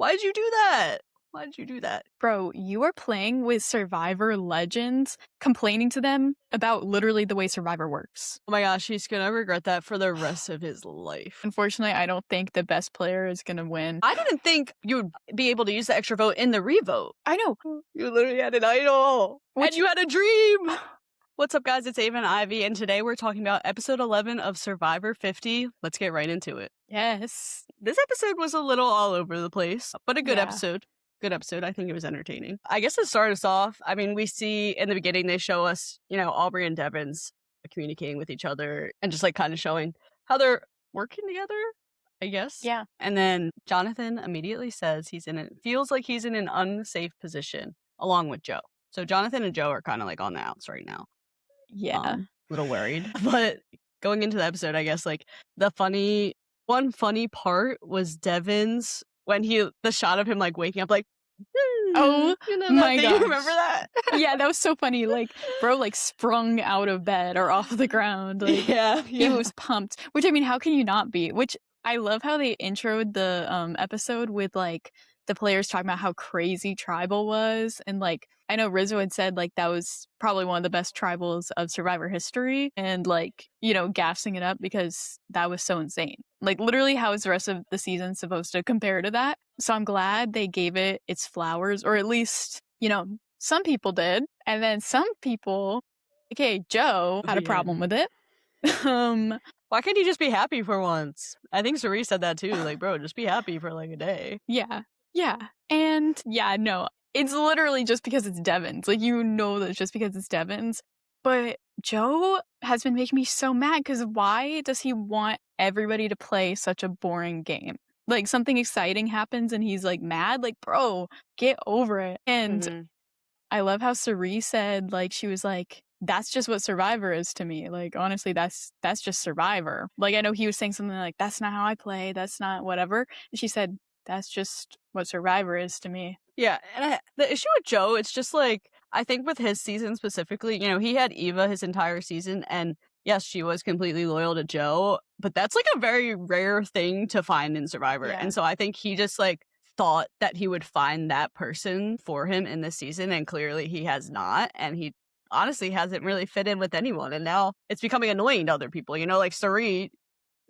Why'd you do that? Why'd you do that? Bro, you are playing with Survivor legends, complaining to them about literally the way Survivor works. Oh my gosh, he's gonna regret that for the rest of his life. Unfortunately, I don't think the best player is gonna win. I didn't think you would be able to use the extra vote in the revote. I know. You literally had an idol. And you had a dream. What's up, guys? It's Ava and Ivy, and today we're talking about episode 11 of Survivor 50. Let's get right into it. Yes. This episode was a little all over the place, but a good Yeah. episode. Good episode. I think it was entertaining. I guess to start us off, I mean, we see in the beginning, they show us, Aubrey and Devens communicating with each other and just like kind of showing how they're working together, I guess. Yeah. And then Jonathan immediately says feels like he's in an unsafe position along with Joe. So Jonathan and Joe are kind of like on the outs right now. Yeah. A little worried. But going into the episode, I guess like one funny part was Devens when the shot of him like waking up like, oh my god, you remember that? Yeah, that was so funny. Like, bro, like sprung out of bed or off the ground. Like, yeah. he was pumped. Which, I mean, how can you not be? Which I love how they introed the episode with like the players talking about how crazy Tribal was, and like I know Rizo had said like that was probably one of the best tribals of Survivor history, and like gassing it up because that was so insane. Like, literally, how is the rest of the season supposed to compare to that? So I'm glad they gave it its flowers, or at least some people did, and then some people, okay, Joe had a problem with it. Why can't you just be happy for once? I think Cerie said that too. Like, bro, just be happy for like a day. Yeah. And yeah, no, it's literally just because it's Devens. Like, that it's just because it's Devens. But Joe has been making me so mad because why does he want everybody to play such a boring game? Like, something exciting happens and he's like mad. Like, bro, get over it. And I love how Cerie said, like, she was like, that's just what Survivor is to me. Like, honestly, that's just Survivor. Like, I know he was saying something like, that's not how I play. That's not whatever. And she said, that's just what Survivor is to me. Yeah, and the issue with Joe, it's just like, I think with his season specifically, he had Eva his entire season, and yes, she was completely loyal to Joe, but that's like a very rare thing to find in Survivor. Yeah. And so I think he just like thought that he would find that person for him in this season, and clearly he has not, and he honestly hasn't really fit in with anyone, and now it's becoming annoying to other people. Like Cerie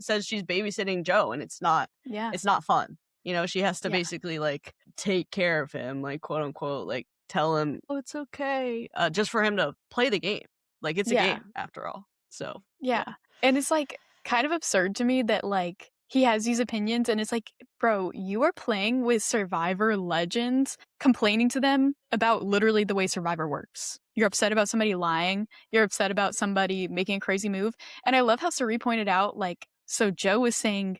says she's babysitting Joe, and it's not fun. She has to basically like take care of him, like quote unquote, like tell him, oh, it's okay, just for him to play the game. Like, it's a game after all. So yeah. And it's like kind of absurd to me that like he has these opinions, and it's like, bro, you are playing with Survivor legends, complaining to them about literally the way Survivor works. You're upset about somebody lying. You're upset about somebody making a crazy move. And I love how Cerie pointed out, like, so Joe was saying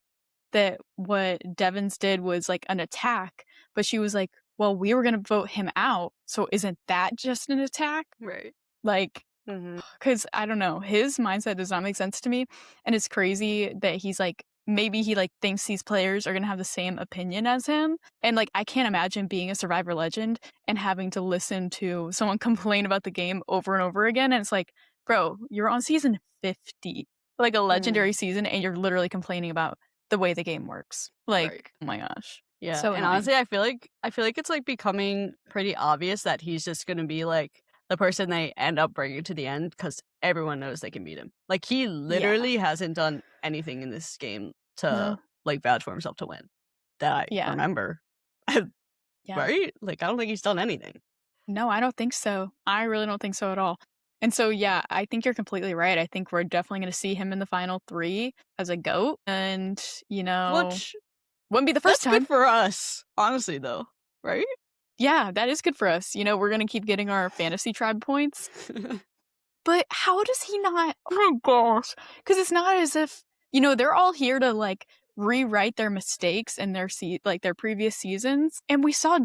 that what Devens did was like an attack, but she was like, well, we were going to vote him out, so isn't that just an attack? Right. Like, because I don't know, his mindset does not make sense to me, and it's crazy that he's like, maybe he like thinks these players are going to have the same opinion as him, and like I can't imagine being a Survivor legend and having to listen to someone complain about the game over and over again, and it's like, bro, you're on season 50, like a legendary season, and you're literally complaining about the way the game works. Like, Oh my gosh. Yeah. So and honestly, I feel like it's like becoming pretty obvious that he's just going to be like the person they end up bringing to the end, because everyone knows they can beat him. Like, he literally hasn't done anything in this game to like vouch for himself to win that I remember. Right? Like, I don't think he's done anything. No, I don't think so. I really don't think so at all. And so, yeah, I think you're completely right. I think we're definitely going to see him in the final 3 as a GOAT. And, which wouldn't be the first time. That's good for us, honestly, though. Right? Yeah, that is good for us. We're going to keep getting our fantasy tribe points. But how does he not? Oh, my gosh. Because it's not as if, they're all here to, like, rewrite their mistakes in their previous seasons. And we saw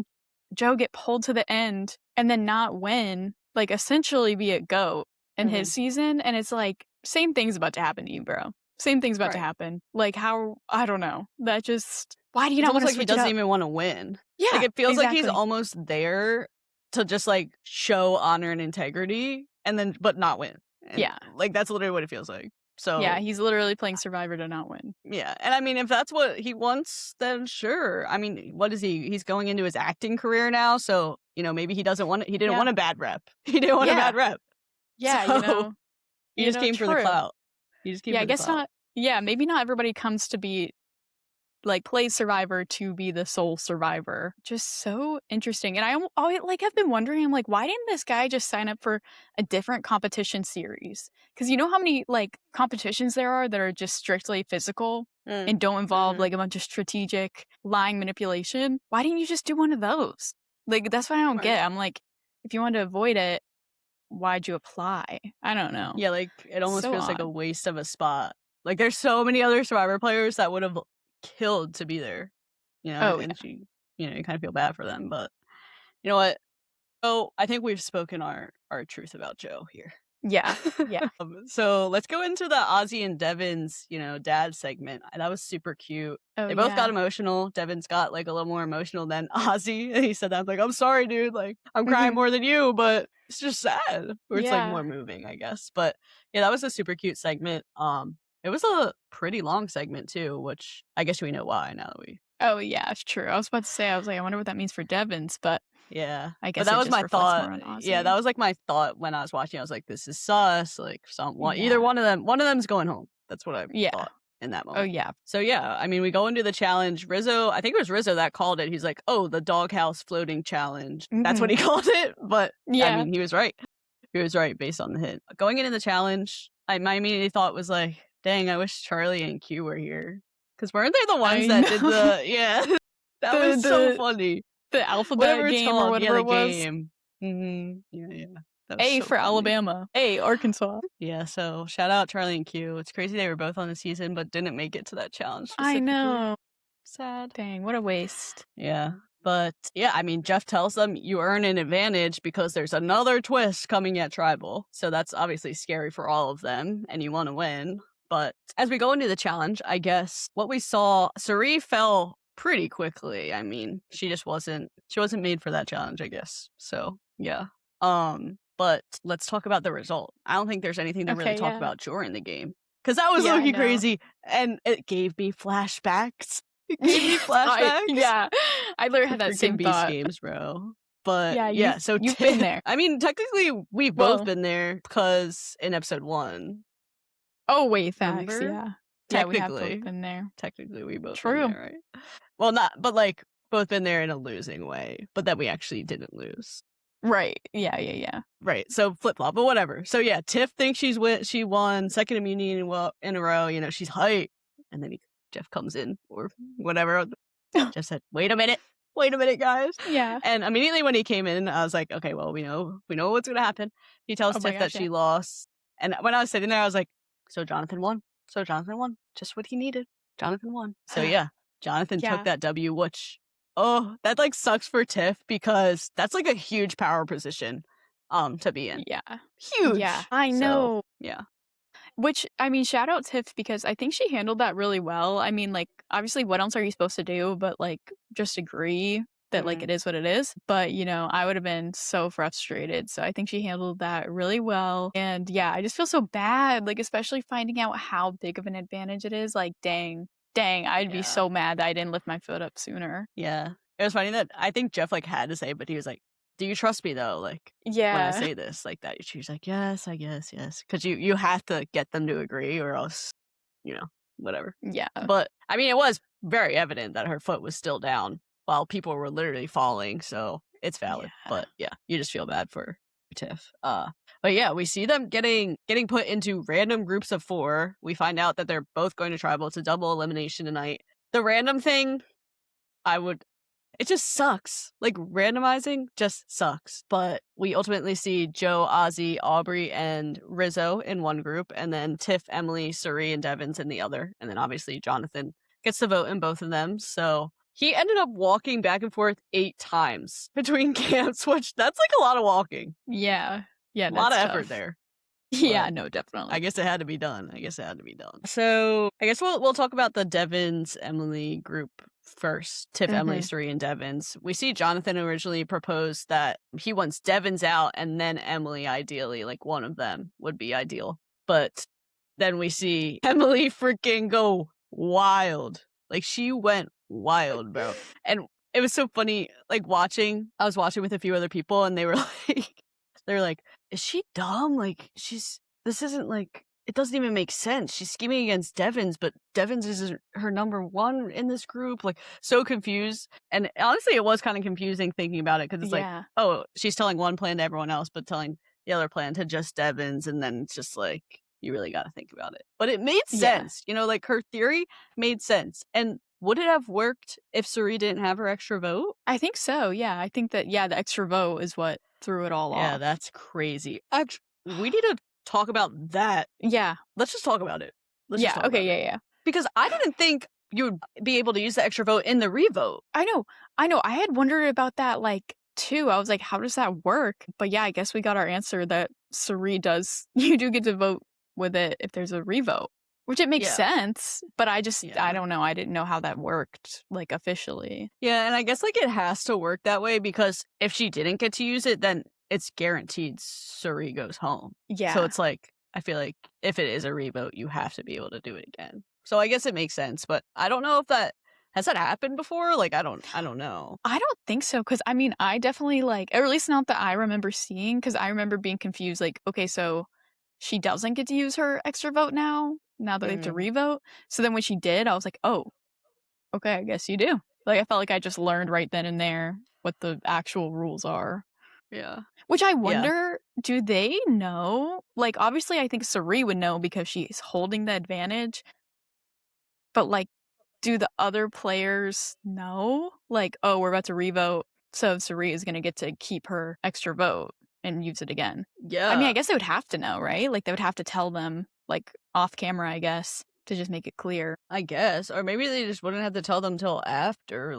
Joe get pulled to the end and then not win. Like, essentially be a GOAT in his season, and it's like, same thing's about to happen to you, bro. Same thing's about to happen. Like, how, I don't know. That just, why do you not want to switch it up? He doesn't even want to win. Yeah, like, it feels like he's almost there to just like show honor and integrity, and then but not win. And, like, that's literally what it feels like. So yeah, he's literally playing Survivor to not win. yeah, and I mean, if that's what he wants, then sure. I mean, what is he? He's going into his acting career now, so maybe he doesn't want. He didn't Yeah. want a bad rep. He didn't want a Yeah. bad rep. Yeah, So he just came for the true. clout. He just came Yeah, for I the guess clout. not. Yeah, maybe not everybody comes to be like plays Survivor to be the sole survivor. Just so interesting. And I've been wondering, I'm like, why didn't this guy just sign up for a different competition series? Because you know how many like competitions there are that are just strictly physical and don't involve like a bunch of strategic lying manipulation? Why didn't you just do one of those? Like, that's what I don't get. I'm like, if you wanted to avoid it, why'd you apply? I don't know. Yeah, like it almost So feels like a odd. waste of a spot. Like there's so many other Survivor players that would have killed to be there. Oh, And you kind of feel bad for them, but you know what? So I think we've spoken our truth about Joe here. yeah. Yeah. So let's go into the Ozzy and Devens, dad segment. That was super cute. Oh, They both got yeah. emotional. Devens got like a little more emotional than Ozzy. And he said that, like, I'm sorry, dude. Like, I'm crying more than you, but it's just sad. Or it's like Yeah. more moving, I guess. But yeah, that was a super cute segment. It was a pretty long segment too, which I guess we know why now that we. Oh, yeah, it's true. I was about to say, I was like, I wonder what that means for Devens, but Yeah. I But guess that it was just my reflects thought. more on Ozzy. Yeah, that was like my thought when I was watching. I was like, this is sus. Like either Yeah. one of them's going home. That's what I Yeah. thought in that Oh, moment. yeah. So yeah, I mean, we go into the challenge. Rizzo, I think it was Rizzo that called it. He's like, oh, the doghouse floating challenge. That's what he called it. But Yeah. I mean, he was right. He was right based on the hint. Going into the challenge, my immediate thought was like, dang, I wish Charlie and Q were here. Because weren't they the ones that did the, yeah. That was so funny. The alphabet Whatever it's game called. or whatever the it was. game. Yeah. That was A so for funny. Alabama. A, Arkansas. Yeah, so shout out Charlie and Q. It's crazy they were both on the season but didn't make it to that challenge I specifically. know. Sad. Dang, what a waste. Yeah. But yeah, I mean, Jeff tells them you earn an advantage because there's another twist coming at Tribal. So that's obviously scary for all of them and you want to win. But as we go into the challenge, I guess what we saw, Suri fell pretty quickly. I mean, she wasn't made for that challenge, I guess. So yeah. But let's talk about the result. I don't think there's anything to really talk about during the game. Because that was looking crazy. And it gave me flashbacks. It gave me flashbacks. I literally had that same Beast thought. games, bro. But so you've been there. I mean, technically, we've both been there because in episode 1. Oh, wait, facts, remember? yeah. Technically. Yeah, we have both been there. Technically, we both True. been there, right? Well, but like, both been there in a losing way, but then we actually didn't lose. Right. Yeah. Right. So flip-flop, but whatever. So yeah, Tiff thinks she won second immunity in a row. She's hyped. And then Jeff comes in or whatever. Jeff said, wait a minute, guys. Yeah. And immediately when he came in, I was like, okay, well, we know what's going to happen. He tells Tiff that she lost. And when I was sitting there, I was like, so Jonathan won. Just what he needed. Jonathan won. So yeah, Jonathan took that W, which, that like sucks for Tiff because that's like a huge power position to be in. Yeah. Huge. Yeah, I know. Yeah. Which, I mean, shout out Tiff because I think she handled that really well. I mean, like, obviously, what else are you supposed to do but, like, just agree that, like, it is what it is? But, I would have been so frustrated. So I think she handled that really well. And, yeah, I just feel so bad, like, especially finding out how big of an advantage it is. Like, dang, I'd be so mad that I didn't lift my foot up sooner. Yeah. It was funny that I think Jeff, like, had to say, but he was like, do you trust me though? Like, when I say this like that, she's like, yes, I guess, yes. Because you have to get them to agree or else, whatever. Yeah. But, I mean, it was very evident that her foot was still down while people were literally falling. So it's valid. Yeah. But yeah, you just feel bad for Tiff. But yeah, we see them getting put into random groups of 4. We find out that they're both going to Tribal. It's a double elimination tonight. The random thing, it just sucks. Like, randomizing just sucks. But we ultimately see Joe, Ozzy, Aubrey, and Rizzo in one group, and then Tiff, Emily, Suri, and Devens in the other. And then obviously Jonathan gets to vote in both of them. So he ended up walking back and forth 8 times between camps, which that's like a lot of walking. Yeah. Yeah, a lot of effort there. Yeah, no, definitely. I guess it had to be done. So I guess we'll talk about the Devens Emily group first. Tiff, Emily, Suri, and Devens. We see Jonathan originally proposed that he wants Devens out and then Emily, ideally, like one of them would be ideal. But then we see Emily freaking go wild. Like, she went wild, bro. And it was so funny, like, I was watching with a few other people, and they were like, is she dumb? Like, this isn't like, it doesn't even make sense. She's scheming against Devens, but Devens is her number one in this group. Like, so confused. And honestly, it was kind of confusing thinking about it, because it's like, oh, she's telling one plan to everyone else, but telling the other plan to just Devens, and then it's just like, you really got to think about it. But it made sense. You know, like, her theory made sense. And would it have worked if Suri didn't have her extra vote? I think so, yeah. I think that, the extra vote is what threw it all off. Yeah, that's crazy. Actually, we need to talk about that. Yeah. Let's just talk about it. Yeah. Because I didn't think you would be able to use the extra vote in the revote. I know. I had wondered about that, like, too. I was like, how does that work? But yeah, I guess we got our answer that Suri does. You do get to vote with it if there's a revote, which it makes sense. But I don't know. I didn't know how that worked, like, officially. Yeah, and I guess, like, it has to work that way, because if she didn't get to use it, then it's guaranteed Suri goes home. Yeah. So it's like, I feel like if it is a revote, you have to be able to do it again. So I guess it makes sense, but I don't know if has that happened before? Like, I don't know. I don't think so, because I mean, I definitely, like, or at least not that I remember seeing, because I remember being confused, like, okay, so she doesn't get to use her extra vote now that they have to revote. So then when she did, I was like, oh, okay, I guess you do. Like, I felt like I just learned right then and there what the actual rules are. Yeah. Which I wonder, do they know? Like, obviously, I think Suri would know because she's holding the advantage. But, like, do the other players know? Like, oh, we're about to revote, so Suri is going to get to keep her extra vote and use it again. Yeah. I mean, I guess they would have to know, right? Like, they would have to tell them, like, off camera, I guess, to just make it clear. I guess. Or maybe they just wouldn't have to tell them till after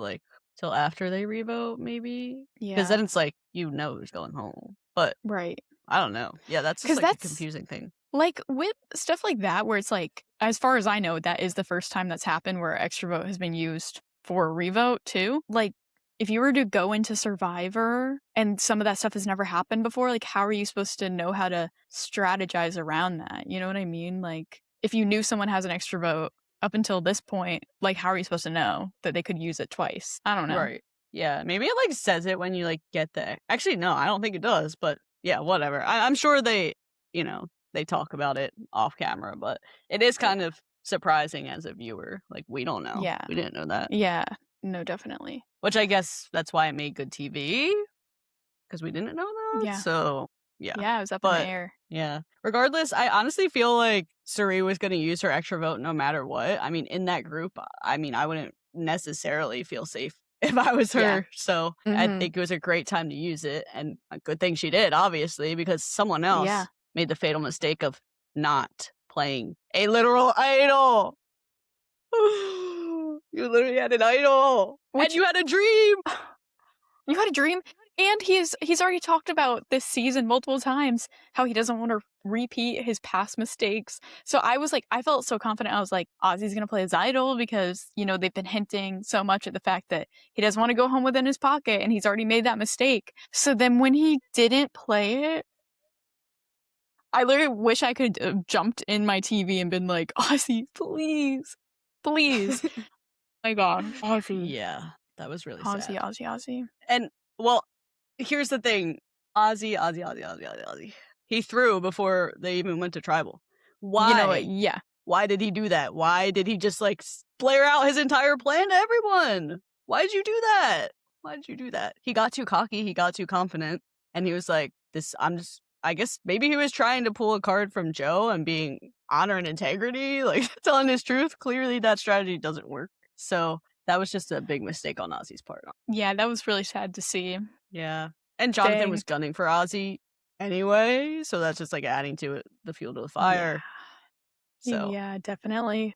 they revote, maybe. Yeah. Because then it's like, you know who's going home. But right. I don't know. Yeah, that's just like a confusing thing. Like, with stuff like that, where it's like, as far as I know, that is the first time that's happened where extra vote has been used for a revote, too. Like, if you were to go into Survivor and some of that stuff has never happened before, like, how are you supposed to know how to strategize around that? You know what I mean? Like, if you knew someone has an extra vote up until this point, like, how are you supposed to know that they could use it twice? I don't know. Right. Yeah, maybe it, like, says it when you, like, get there. Actually, no, I don't think it does, but yeah, whatever. I'm sure they talk about it off camera, but it is kind of surprising as a viewer. Like, we don't know. Yeah. We didn't know that. Yeah. No, definitely. Which I guess that's why it made good TV, because we didn't know that. Yeah. So, yeah. Yeah, it was up in the air. Yeah. Regardless, I honestly feel like Suri was going to use her extra vote no matter what. I mean, in that group, I mean, I wouldn't necessarily feel safe if I was her. Yeah. So I think it was a great time to use it. And a good thing she did, obviously, because someone else made the fatal mistake of not playing a literal idol. You literally had an idol. And you had a dream. You had a dream? And he's already talked about this season multiple times how he doesn't want to repeat his past mistakes. So I was like, I felt so confident. I was like, Ozzy's going to play his idol because, you know, they've been hinting so much at the fact that he doesn't want to go home within his pocket and he's already made that mistake. So then when he didn't play it, I literally wish I could have jumped in my TV and been like, Ozzy, please, please. Oh my God, Ozzy. Yeah, that was really sad. Ozzy. And, well, here's the thing. Ozzy. He threw before they even went to tribal. Why? You know what? Yeah. Why did he do that? Why did he just, like, flare out his entire plan to everyone? Why did you do that? He got too cocky. He got too confident. And he was like, I guess maybe he was trying to pull a card from Joe and being honor and integrity, like, telling his truth. Clearly that strategy doesn't work. So that was just a big mistake on Ozzy's part. Yeah, that was really sad to see. Yeah. And Jonathan was gunning for Ozzy anyway, so that's just, like, adding to it, the fuel to the fire. Yeah. So yeah, definitely.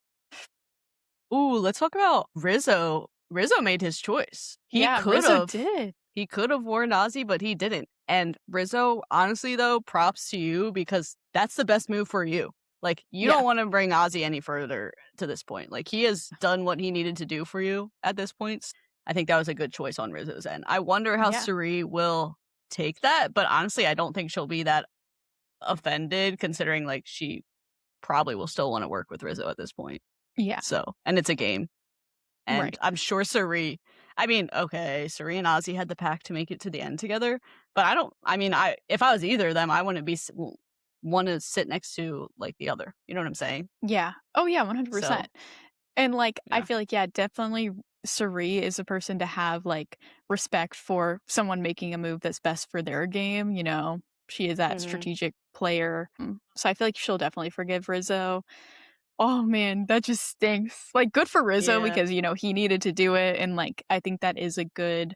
Ooh, let's talk about Rizo. Rizzo made his choice. Rizzo did. He could have warned Ozzy, but he didn't. And Rizzo, honestly, though, props to you, because that's the best move for you. Like, you don't want to bring Ozzy any further to this point. Like, he has done what he needed to do for you at this point. I think that was a good choice on Rizzo's end. I wonder how Suri will take that, but honestly, I don't think she'll be that offended, considering, like, she probably will still want to work with Rizo at this point. Yeah. So, and it's a game. And Right. I'm sure Suri, I mean, okay, Suri and Ozzy had the pact to make it to the end together, but if I was either of them, I wouldn't want to sit next to like the other. You know what I'm saying? Yeah. Oh yeah, 100%. So, And like, I yeah. feel like, yeah, definitely Suri is a person to have like respect for someone making a move that's best for their game. You know, she is that strategic player. So I feel like she'll definitely forgive Rizo. Oh man, that just stinks. Like, good for Rizo Yeah. because, you know, he needed to do it. And like, I think that is a good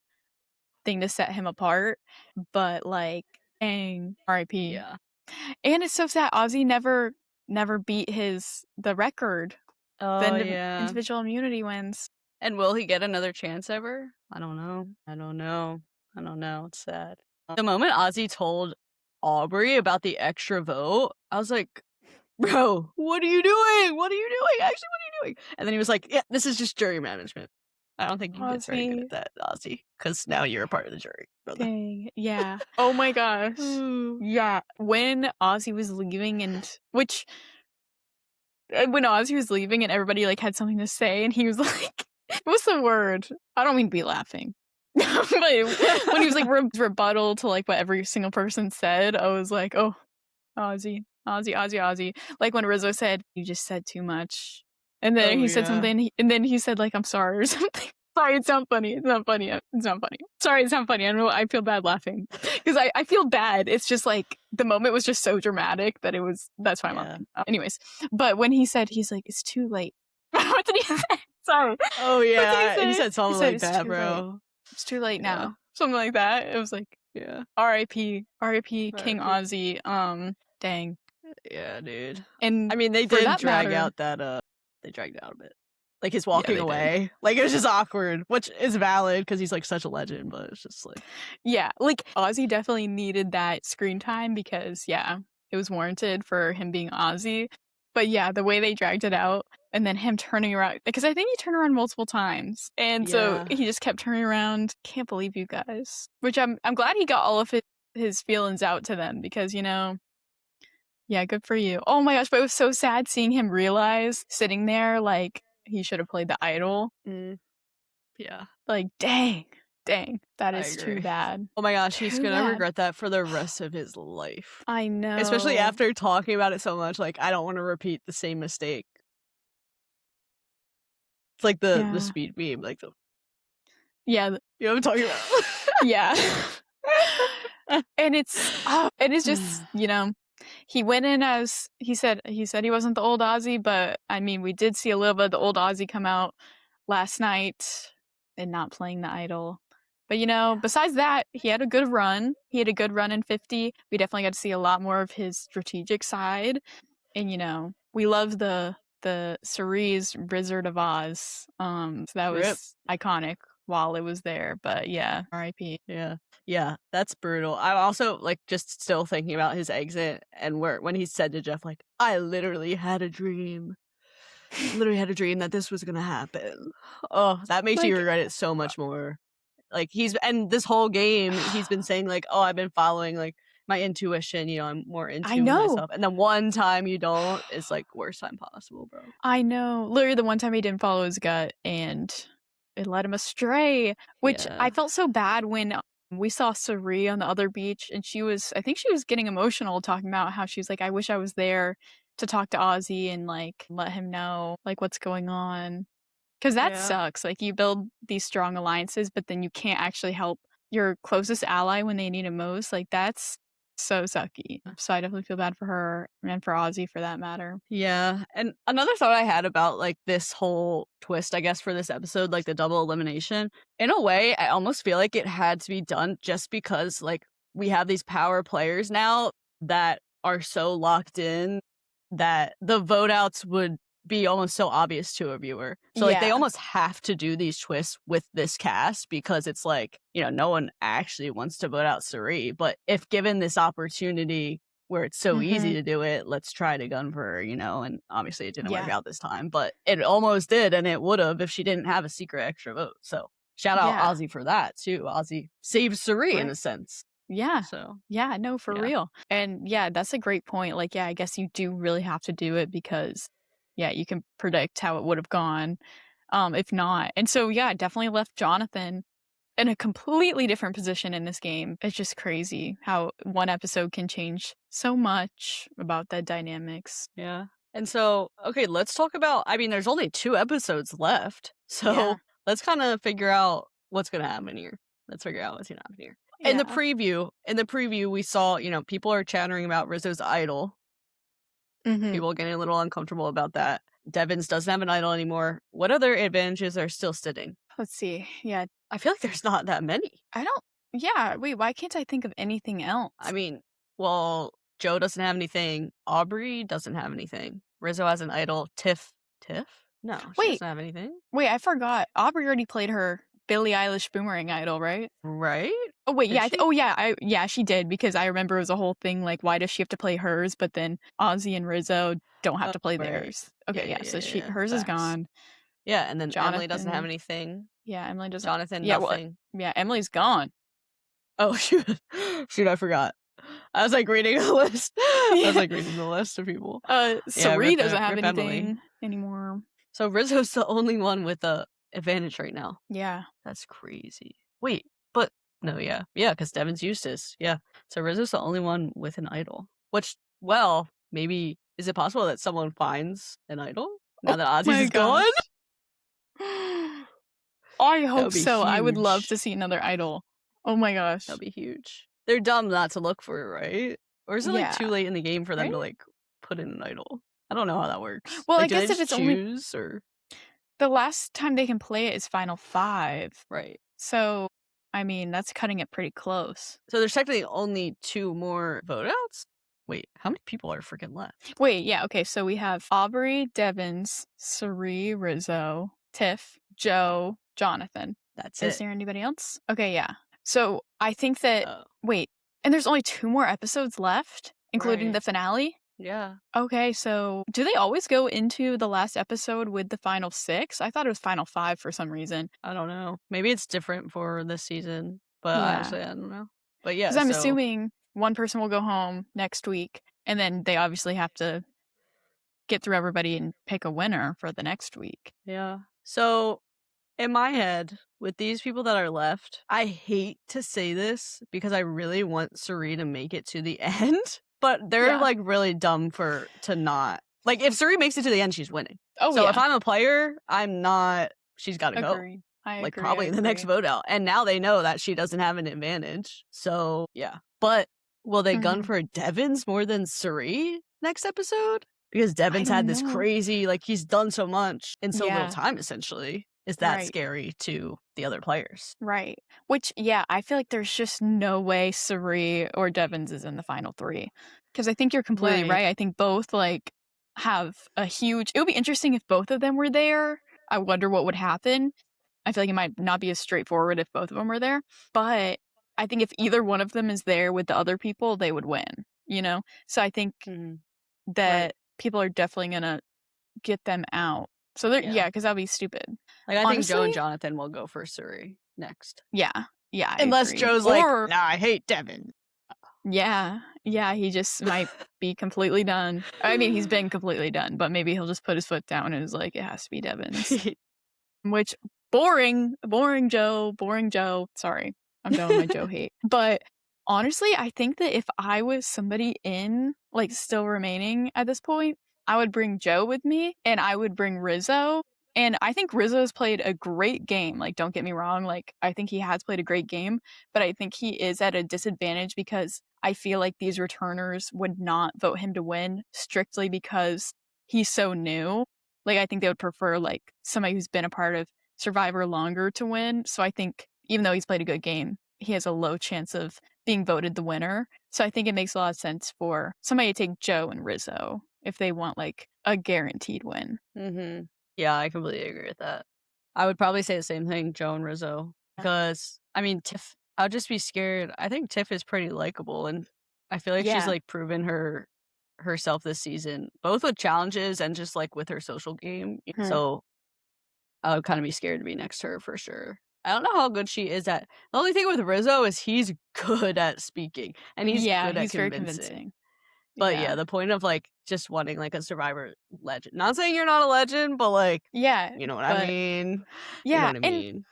thing to set him apart. But like, dang, RIP. Yeah. And it's so sad. Ozzy never beat the record. Oh, yeah. Individual immunity wins. And will he get another chance ever? I don't know. It's sad. The moment Ozzy told Aubrey about the extra vote, I was like, bro, what are you doing? What are you doing? Actually, what are you doing? And then he was like, yeah, this is just jury management. I don't think you did very good at that, Ozzy, because now you're a part of the jury, brother. Dang, yeah. Oh my gosh. Yeah. When Ozzy was leaving when Ozzy was leaving and everybody like had something to say and he was like, what's the word? I don't mean to be laughing. But when he was like rebuttal to like what every single person said, I was like, oh, Ozzy. Like when Rizo said, you just said too much. And then he said something, and then he said like, I'm sorry or something. Sorry, it's not funny. It's not funny. Sorry, it's not funny. I know I feel bad laughing. Because I feel bad. It's just like the moment was just so dramatic that that's why I'm laughing. Anyways, but when he's like, it's too late. What did he say? Sorry. Oh yeah, he said something like that, bro. Late. It's too late now. Something like that. It was like, yeah. R.I.P. King Ozzy. Dang. Yeah, dude. And I mean, they did drag out that. They dragged it out a bit. Like his walking away. Like it was just awkward, which is valid because he's like such a legend, but it's just like. Yeah, like Ozzy definitely needed that screen time because, yeah, it was warranted for him being Ozzy. But yeah, the way they dragged it out and then him turning around, because I think he turned around multiple times. And so he just kept turning around. Can't believe you guys. Which I'm glad he got all of his feelings out to them because, you know, yeah, good for you. Oh my gosh, but it was so sad seeing him realize sitting there like he should have played the idol. Yeah. Like, dang, that is too bad. Oh my gosh, he's gonna regret that for the rest of his life. I know. Especially after talking about it so much, like, I don't want to repeat the same mistake. It's like the speed meme, like the... Yeah. You know what I'm talking about? Yeah. And it's just, you know, he went in as he said he wasn't the old Ozzy, but I mean, we did see a little bit of the old Ozzy come out last night and not playing the idol. But you know, besides that, he had a good run. He had a good run in 50. We definitely got to see a lot more of his strategic side. And you know, we love the Cerise Wizard of Oz. So that was iconic while it was there. But yeah, RIP. Yeah, that's brutal. I'm also like just still thinking about his exit and when he said to Jeff, like, I literally had a dream. That this was gonna happen. Oh, that makes you regret it so much more. Like and this whole game he's been saying like, oh, I've been following like my intuition, you know, I'm more into myself. And then one time you don't, it's like worst time possible, bro. I know. Literally the one time he didn't follow his gut and it led him astray, which I felt so bad when we saw Suri on the other beach and I think she was getting emotional talking about how she was like, I wish I was there to talk to Ozzy and like let him know like what's going on. Because that sucks. Like you build these strong alliances, but then you can't actually help your closest ally when they need it most. Like that's so sucky. So I definitely feel bad for her and for Ozzy for that matter. Yeah. And another thought I had about like this whole twist, I guess, for this episode, like the double elimination, in a way, I almost feel like it had to be done just because like we have these power players now that are so locked in that the vote outs would be almost so obvious to a viewer. So like they almost have to do these twists with this cast because it's like, you know, no one actually wants to vote out Suri, but if given this opportunity where it's so easy to do it, let's try to gun for her, you know, and obviously it didn't work out this time, but it almost did, and it would have if she didn't have a secret extra vote. So shout out Ozzy for that too. Ozzy saved Suri in a sense. Yeah. So Yeah, no, for yeah. real. And yeah, that's a great point. Like, yeah, I guess you do really have to do it because, yeah, you can predict how it would have gone if not. And so, yeah, it definitely left Jonathan in a completely different position in this game. It's just crazy how one episode can change so much about the dynamics. Yeah. And so, okay, let's talk about, I mean, there's only 2 episodes left. So Yeah. let's kind of figure out what's going to happen here. Let's figure out what's going to happen here. Yeah. In the preview, we saw, you know, people are chattering about Rizzo's idol. Mhm. People getting a little uncomfortable about that. Devens doesn't have an idol anymore. What other advantages are still sitting? Let's see. Yeah. I feel like there's not that many. I don't. Yeah. Wait, why can't I think of anything else? I mean, well, Joe doesn't have anything. Aubrey doesn't have anything. Rizzo has an idol. Tiff? No, she Wait. doesn't have anything. Wait, I forgot. Aubrey already played her Billie Eilish Boomerang idol, right? Right? Oh wait, Did yeah. she? Oh yeah, she did because I remember it was a whole thing like why does she have to play hers, but then Ozzy and Rizzo don't have to play Right. theirs. Okay, yeah. So hers Facts. is gone. Yeah, and then Emily doesn't have Jonathan. anything. Yeah, Emily doesn't. Jonathan, Yeah, well, nothing. yeah, Emily's gone. Oh, shoot. Shoot, I forgot. I was like reading a list. I was like reading the list of people. Sari doesn't have rip anything Emily. anymore. So Rizzo's the only one with a advantage right now. Yeah. That's crazy. Wait, but no, yeah. Yeah, because Devens Eustace. Yeah. So Rizzo's the only one with an idol. Which, well, maybe is it possible that someone finds an idol now that Ozzy's is gone? I hope so. Huge. I would love to see another idol. Oh my gosh. That'd be huge. They're dumb not to look for it, right? Or is it like too late in the game for them to like put in an idol? I don't know how that works. Well, like, I guess if it's choose, only or the last time they can play it is Final 5. Right. So, I mean, that's cutting it pretty close. So there's technically only 2 more vote outs? Wait, how many people are freaking left? Wait, yeah, okay, so we have Aubrey, Devens, Sari, Rizzo, Tiff, Joe, Jonathan. That's it. Is there anybody else? Okay, yeah. So I think that, wait, and there's only 2 more episodes left, including the finale? Yeah. Okay, so do they always go into the last episode with the final 6? I thought it was final 5 for some reason. I don't know. Maybe it's different for this season, but honestly, I don't know. But yeah, because I'm assuming one person will go home next week, and then they obviously have to get through everybody and pick a winner for the next week. Yeah. So in my head, with these people that are left, I hate to say this because I really want Sari to make it to the end, but they're like really dumb to not. Like if Sari makes it to the end, she's winning. Oh, so if I'm a player, I'm not. She's got to go. I like agree, probably the next vote out. And now they know that she doesn't have an advantage. So yeah. But will they gun for Devens more than Sari next episode? Because Devens had this crazy, like he's done so much in so little time, essentially. Is that scary to the other players? Right. Which, yeah, I feel like there's just no way Sari or Devens is in the final 3. Because I think you're completely right. I think both, like, have a huge... It would be interesting if both of them were there. I wonder what would happen. I feel like it might not be as straightforward if both of them were there. But I think if either one of them is there with the other people, they would win, you know? So I think that people are definitely going to get them out. So they're, because that'd be stupid. Like, I think Joe and Jonathan will go for Suri next. Yeah. Unless Joe's like, nah, I hate Devin. Yeah. He just might be completely done. I mean, he's been completely done, but maybe he'll just put his foot down and is like, it has to be Devens. Which, boring Joe. Sorry, I'm done with my Joe hate. But honestly, I think that if I was somebody in, like, still remaining at this point, I would bring Joe with me, and I would bring Rizzo. And I think Rizzo's played a great game. Like, don't get me wrong. Like, I think he has played a great game, but I think he is at a disadvantage because I feel like these returners would not vote him to win strictly because he's so new. Like, I think they would prefer, like, somebody who's been a part of Survivor longer to win. So I think even though he's played a good game, he has a low chance of being voted the winner. So I think it makes a lot of sense for somebody to take Joe and Rizzo if they want, like, a guaranteed win. Yeah, I completely agree with that. I would probably say the same thing, Joe and Rizzo. Because, I mean, Tiff, I'll just be scared. I think Tiff is pretty likable, and I feel like she's, like, proven herself this season, both with challenges and just, like, with her social game. So I would kind of be scared to be next to her for sure. I don't know how good she is at. The only thing with Rizo is he's good at speaking and he's Yeah, good at he's very convincing. convincing. But yeah, the point of like just wanting like a Survivor legend. Not saying you're not a legend, but like, Yeah, you know what I but mean? yeah, You know what I and mean?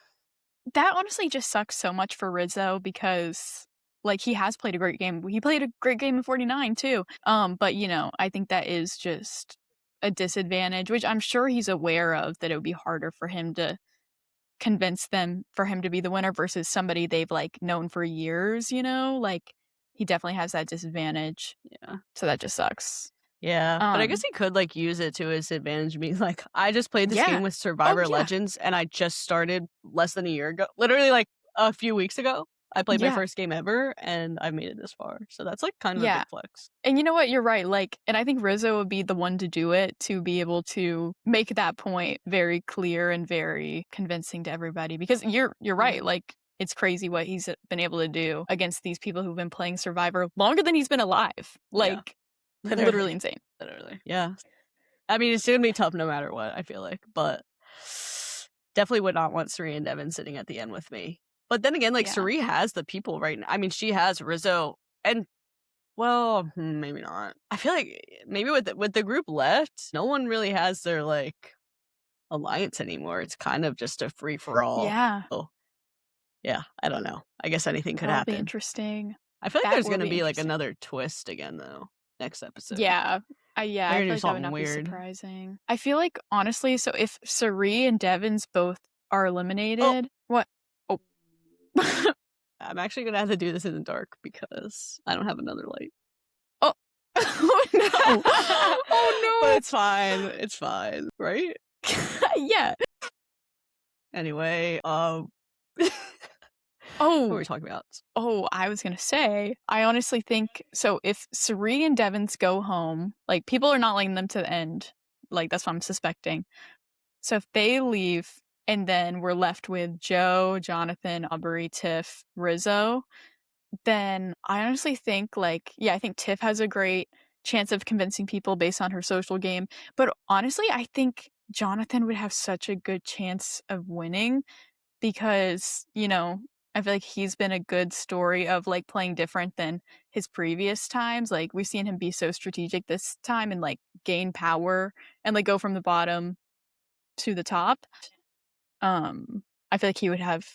that honestly just sucks so much for Rizo because like he has played a great game. He played a great game in 49 too. But you know, I think that is just a disadvantage, which I'm sure he's aware of, that it would be harder for him to convince them for him to be the winner versus somebody they've like known for years, you know? Like he definitely has that disadvantage. Yeah. So that just sucks. Yeah. But I guess he could like use it to his advantage. Being like, I just played this game with Survivor Legends and I just started less than a year ago. Literally like a few weeks ago. I played my first game ever and I made it this far. So that's like kind of a big flex. And you know what? You're right. Like, and I think Rizo would be the one to do it, to be able to make that point very clear and very convincing to everybody. Because you're right. Like, it's crazy what he's been able to do against these people who've been playing Survivor longer than he's been alive. Like, literally insane. Literally. Yeah. I mean, it's gonna be tough no matter what, I feel like. But definitely would not want Suri and Devens sitting at the end with me. But then again, like Suri has the people right now. I mean, she has Rizo and well, maybe not. I feel like maybe with the group left, no one really has their like alliance anymore. It's kind of just a free for all. Yeah. Oh, yeah. I don't know. I guess anything could That'll be happen. interesting. I feel like there's gonna be like another twist again though next episode. Yeah. I feel like that would not weird. be surprising. I feel like honestly, so if Suri and Devens both are eliminated, what? Oh. I'm actually gonna have to do this in the dark because I don't have another light. Oh. Oh no. Oh no. But it's fine. It's fine, right? Yeah. Anyway, Oh, what were we talking about? Oh, I was gonna say, I honestly think so. If Suri and Devens go home, like people are not letting them to the end. Like that's what I'm suspecting. So if they leave and then we're left with Joe, Jonathan, Aubrey, Tiff, Rizo, then I honestly think like, yeah, I think Tiff has a great chance of convincing people based on her social game. But honestly, I think Jonathan would have such a good chance of winning because, you know, I feel like he's been a good story of like playing different than his previous times. Like we've seen him be so strategic this time and like gain power and like go from the bottom to the top. I feel like he would have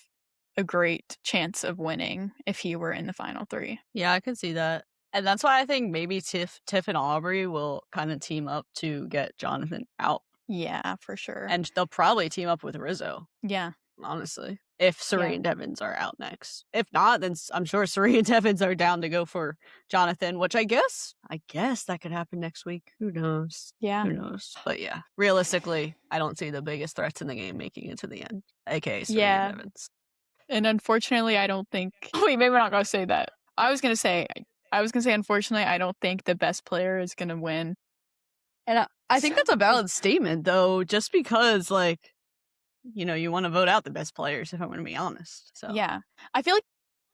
a great chance of winning if he were in the final three. Yeah, I can see that. And that's why I think maybe Tiff and Aubrey will kind of team up to get Jonathan out. Yeah, for sure. And they'll probably team up with Rizo. Yeah. Honestly. If Suri and Devens are out next. If not, then I'm sure Suri and Devens are down to go for Jonathan, which I guess that could happen next week. Who knows? Yeah. Who knows? But yeah, realistically, I don't see the biggest threats in the game making it to the end, aka Suri and Devens. And unfortunately, I don't think... Wait, maybe we're not going to say that. I was going to say, unfortunately, I don't think the best player is going to win. And I think that's a valid statement, though, just because, like, you know, you want to vote out the best players, if I'm going to be honest. So yeah. I feel like,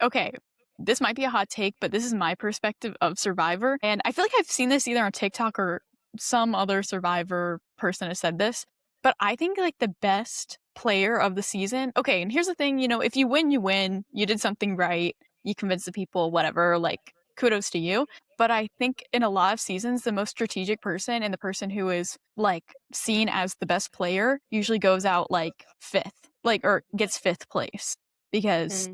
okay, this might be a hot take, but this is my perspective of Survivor. And I feel like I've seen this either on TikTok or some other Survivor person has said this. But I think, like, the best player of the season... Okay, and here's the thing, you know, if you win, you win. You did something right. You convinced the people, whatever. Like, kudos to you. But I think in a lot of seasons, the most strategic person and the person who is, like, seen as the best player usually goes out, like, fifth. Like, or gets fifth place. Because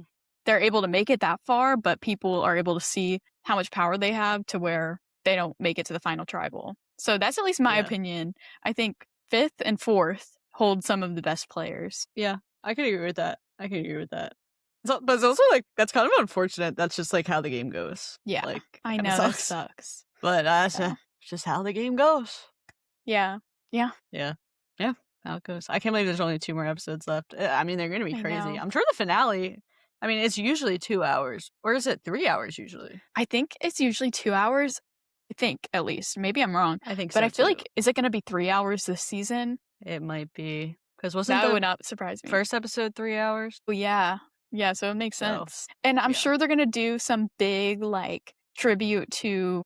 they're able to make it that far, but people are able to see how much power they have to where they don't make it to the final tribal. So that's at least my opinion. I think fifth and fourth hold some of the best players. Yeah, I can agree with that. So, but it's also like, that's kind of unfortunate. That's just like how the game goes. Yeah, like, I know, that sucks. But that's just how the game goes. Yeah. How it goes. I can't believe there's only 2 more episodes left. I mean, they're going to be crazy. I'm sure the finale, I mean, it's usually 2 hours. Or is it 3 hours usually? I think it's usually 2 hours. I think, at least. Maybe I'm wrong. I think so, But I feel too. like, is it going to be 3 hours this season? It might be. Because wasn't that would not surprise me. First episode 3 hours? Well, yeah. Yeah, so it makes sense. And I'm sure they're going to do some big, like, tribute to,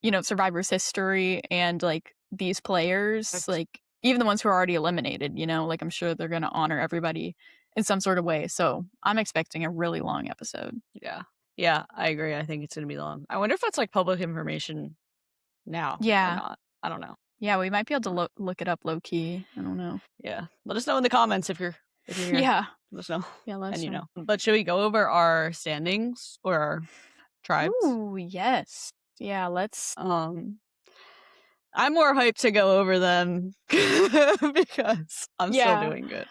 you know, Survivor's history and, like, these players. Like, even the ones who are already eliminated, you know? Like, I'm sure they're going to honor everybody in some sort of way. So I'm expecting a really long episode. Yeah. Yeah, I agree. I think it's going to be long. I wonder if that's like public information now or Yeah. not. I don't know. Yeah, we might be able to look it up low key. I don't know. Yeah. Let us know in the comments if you're here. Yeah. Let us know. Yeah, let us And know. But should we go over our standings or our tribes? Ooh, yes. Yeah, let's. I'm more hyped to go over them because I'm still doing good.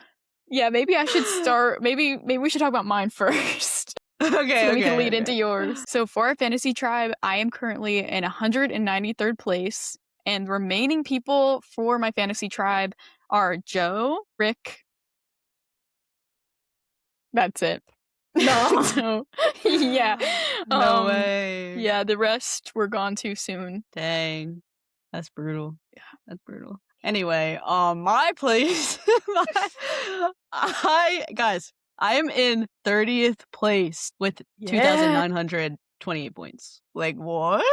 Yeah, maybe I should start. Maybe we should talk about mine first. Okay, so we can lead into yours. So for our fantasy tribe, I am currently in 193rd place, and remaining people for my fantasy tribe are Joe, Rick. That's it. No. So, yeah. No way. Yeah, the rest were gone too soon. Dang. That's brutal. Yeah, that's brutal. Anyway, my place, guys, I am in 30th place with 2,928 points. Like, what?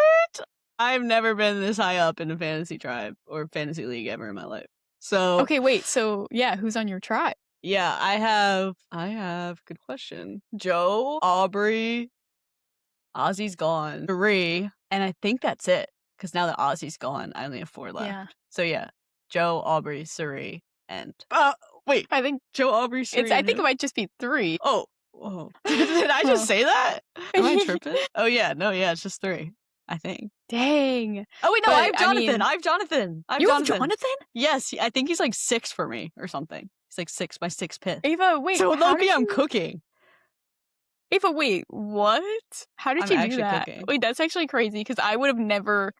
I've never been this high up in a fantasy tribe or fantasy league ever in my life. So okay, wait. So yeah, who's on your tribe? Yeah, I have. Good question. Joe, Aubrey, Ozzy's gone, 3, and I think that's it. Because now that Ozzy's gone, I only have 4 left. Yeah. So yeah, Joe, Aubrey, Suri, and wait. I think Joe, Aubrey, Suri. I think it might just be 3. Oh, did I just say that? Am I tripping? Oh yeah, no, yeah, it's just 3. I think. Dang. Oh wait, no, I have Jonathan. I have Jonathan. You have Jonathan? Yes, I think he's like 6 for me or something. He's like 6, my 6th pick. Ava, wait. So Loki, I'm cooking. Ava, wait, what? How did you do that? Cooking. Wait, that's actually crazy because I would have never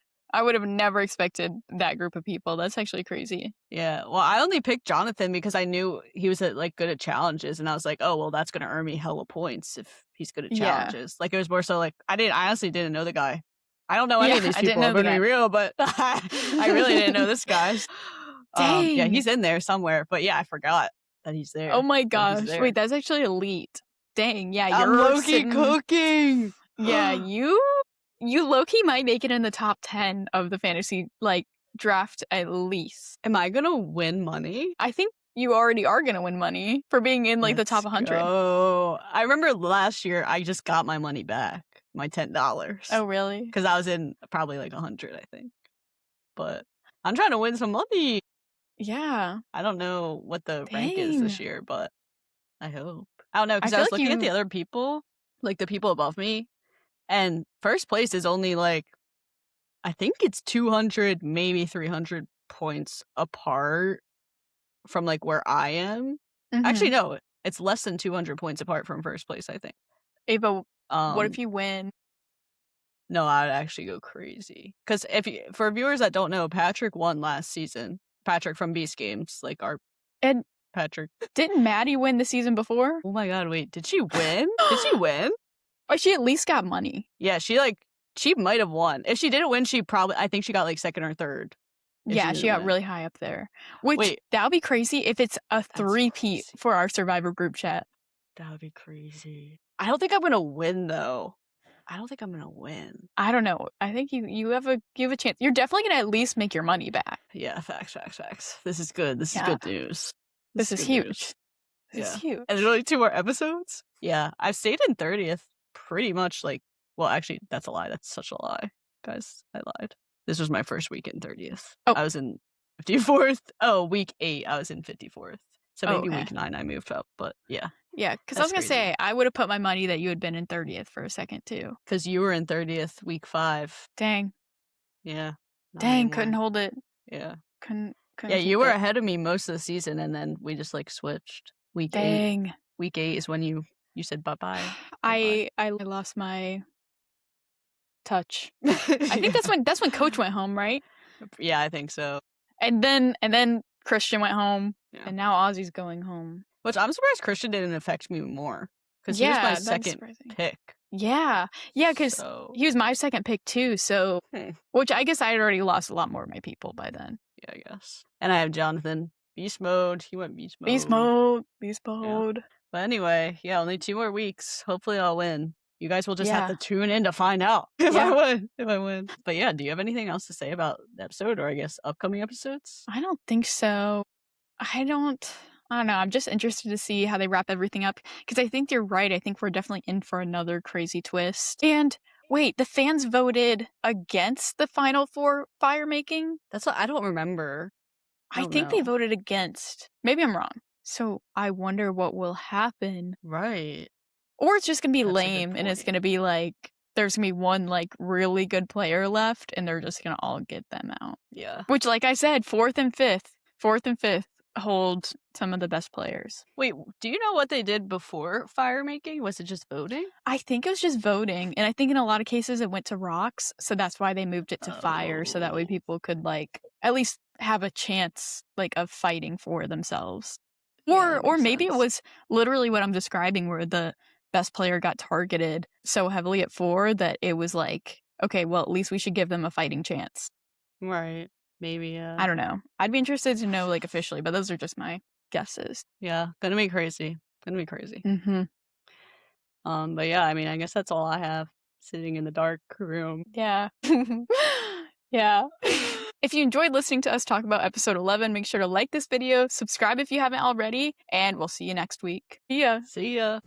expected that group of people. That's actually crazy. Yeah, well, I only picked Jonathan because I knew he was like good at challenges, and I was like, oh, well, that's gonna earn me hella points if he's good at challenges. Yeah. Like it was more so like I honestly didn't know the guy. I don't know any of these people. I'm gonna be real, but I really didn't know this guy. Dang. Yeah, he's in there somewhere, but yeah, I forgot that he's there. Oh my gosh! Wait, that's actually elite. Dang, yeah, you're low-key cooking. Yeah, you low-key might make it in the top 10 of the fantasy like draft at least. Am I gonna win money? I think you already are gonna win money for being in like the top 100. Oh, I remember last year I just got my money back, my $10. Oh really? Because I was in probably like 100, I think. But I'm trying to win some money. Yeah. I don't know what the rank is this year, but I hope. I don't know, because I was looking at the other people, like the people above me, and first place is only like, I think it's 200, maybe 300 points apart from like where I am. Mm-hmm. Actually, no, it's less than 200 points apart from first place, I think. Ava, what if you win? No, I would actually go crazy. Because for viewers that don't know, Patrick won last season. Patrick from Beast Games, like our Patrick. Didn't Maddie win the season before? Oh my god, wait, did she win? Did she win? Oh, she at least got money. Yeah, she might have won. If she didn't win, I think she got like 2nd or 3rd. Yeah, she got really high up there. Which, that would be crazy if it's a 3-peat for our Survivor group chat. That would be crazy. I don't think I'm going to win, though. I don't think I'm going to win. I don't know. I think you have a chance. You're definitely going to at least make your money back. Yeah, facts. This is good. This is good news. This is huge. This is huge. And there's only 2 more episodes? Yeah, I've stayed in 30th pretty much like, well, actually, that's a lie. That's such a lie. Guys, I lied. This was my first week in 30th. Oh. I was in 54th. Oh, week 8, I was in 54th. So maybe week 9 I moved up, but yeah. Yeah, because I was going to say, I would have put my money that you had been in 30th for a second, too. Because you were in 30th week 5. Dang. Yeah. Dang, anymore. Couldn't hold it. Yeah. Couldn't yeah, you were ahead of me most of the season, and then we just like switched. Week 8. Week 8 is when you said bye-bye. I lost my touch. I think that's when Coach went home, right? Yeah, I think so. And then Christian went home, and now Ozzy's going home. Which I'm surprised Christian didn't affect me more, because he was my second pick. Yeah, because he was my second pick too. So, which I guess I had already lost a lot more of my people by then. Yeah, I guess. And I have Jonathan. Beast mode. He went beast mode. Beast mode. Yeah. But anyway, only 2 more weeks. Hopefully I'll win. You guys will just have to tune in to find out if I win. But yeah, do you have anything else to say about the episode, or I guess upcoming episodes? I don't think so. I don't I don't know. I'm just interested to see how they wrap everything up because I think you're right. I think we're definitely in for another crazy twist. And wait, the fans voted against the final four fire making? That's what I don't remember. I think they voted against. Maybe I'm wrong. So I wonder what will happen. Right. Or it's just going to be That's a good lame and it's point. going to be like there's going to be one like really good player left and they're just going to all get them out. Yeah. Which, like I said, fourth and fifth hold some of the best players. Wait, do you know what they did before fire making? Was it just voting? I think it was just voting, and I think in a lot of cases it went to rocks, so that's why they moved it to fire, so that way people could like at least have a chance like of fighting for themselves. Yeah, Or maybe it sense. was literally what I'm describing where the best player got targeted so heavily at 4 that it was like, okay, well at least we should give them a fighting chance. Right. Maybe, yeah. I don't know. I'd be interested to know like officially, but those are just my guesses. Yeah, gonna be crazy. Gonna be crazy. Mhm. But yeah, I mean, I guess that's all I have sitting in the dark room. Yeah. Yeah. If you enjoyed listening to us talk about episode 11, make sure to like this video, subscribe if you haven't already, and we'll see you next week. See ya. See ya.